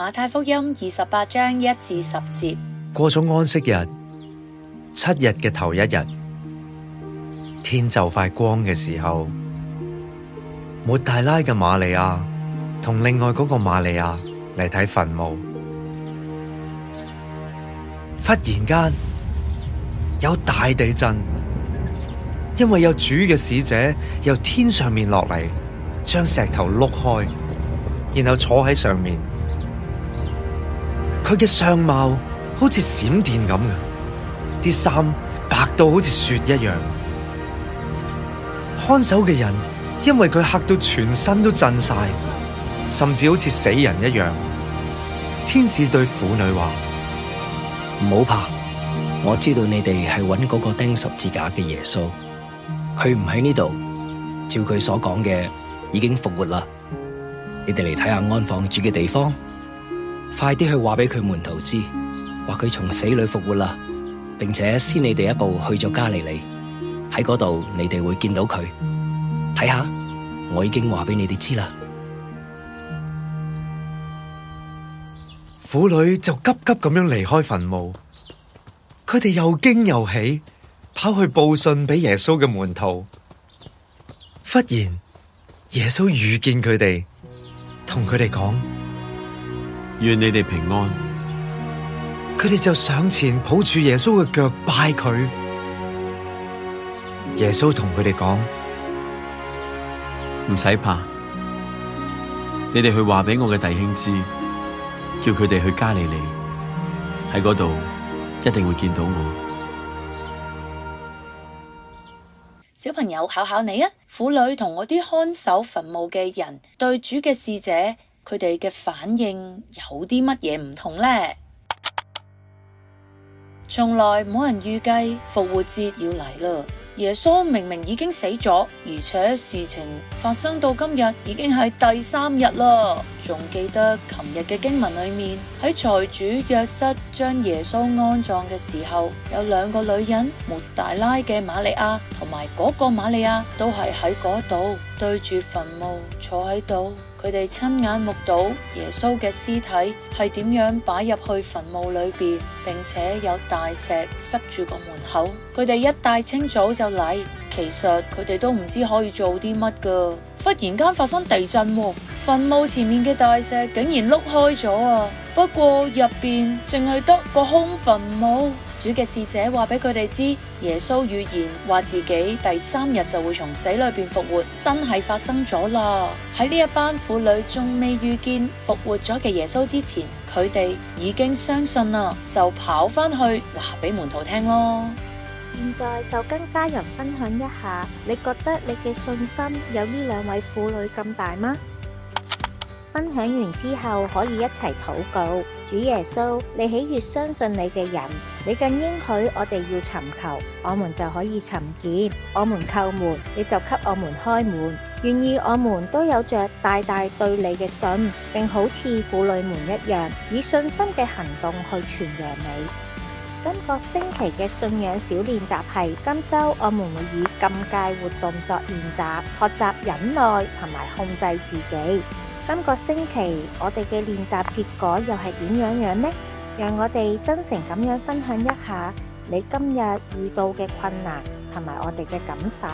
馬太福音28章1至10節。過咗安息日，7日嘅頭一日，天就快光嘅時候，抹大拉嘅瑪利亞同另外嗰個瑪利亞嚟睇墳墓。忽然間有大地震，因為有主嘅使者由天上面落嚟，將石頭碌開，然後坐喺上面。佢嘅相貌好似閃電咁嘅，啲衫白到好似雪一樣。看守嘅人因為佢嚇到全身都震晒，甚至好似死人一樣。天使對婦女話：唔好怕，我知道你哋係揾嗰個釘十字架嘅耶穌，佢唔喺呢度，照佢所講嘅已經復活啦。你哋嚟睇下安放主嘅地方，快啲去話俾佢門徒知，話佢從死裏復活啦，並且先你哋一步去咗加利利，喺嗰度你哋會見到佢。睇下，我已經話俾你哋知啦。婦女就急急咁樣離開墳墓，佢哋又驚又喜，跑去報信俾耶穌嘅門徒。忽然，耶穌遇見佢哋，同佢哋講：願你哋平安。佢哋就上前抱住耶穌嘅腳拜佢。耶穌同佢哋講：唔使怕，你哋去話俾我嘅弟兄知，叫佢哋去加利利，喺嗰度一定會見到我。小朋友，考考你啊！婦女同嗰啲看守墳墓嘅人對主嘅使者，佢哋嘅反應有啲乜嘢唔同呢？從來冇人預計復活節要嚟啦。耶穌明明已經死咗，而且事情發生到今日已經係第3日啦。仲記得琴日嘅經文裏面，喺財主約瑟將耶穌安葬嘅時候，有2個女人，抹大拉嘅瑪利亞同埋嗰個瑪利亞都係喺嗰度對住墳墓坐喺度。佢哋親眼目睹耶穌嘅屍體係點樣擺入去墳墓裏邊，並且有大石塞住個門口。佢哋一大清早就嚟，其實佢哋都唔知可以做啲乜噶。忽然間發生地震喎，墳墓前面嘅大石竟然碌開咗啊！不過入邊淨係得個空墳墓。主嘅使者話俾佢哋知，耶穌預言話自己第3日就會從死裏邊復活，真係發生咗啦。喺呢一班婦女仲未遇見復活咗嘅耶穌之前，佢哋已經相信啦，就跑翻去話俾門徒聽咯。現在就跟家人分享一下，你覺得你嘅信心有呢2位婦女咁大嗎？分享完之後可以一齊禱告。主耶穌，你喜悅相信你嘅人，你更應許我哋要尋求，我們就可以尋見；我們叩門，你就給我們開門。願意我們都有着大大對你嘅信，並好似婦女們一樣，以信心嘅行動去傳揚你。今個星期嘅信仰小練習係，今周我們會以禁戒活動作練習，學習忍耐同埋控制自己。今個星期我哋嘅練習結果又係點樣呢？讓我哋真誠咁樣分享一下你今日遇到嘅困難同埋我哋嘅感受。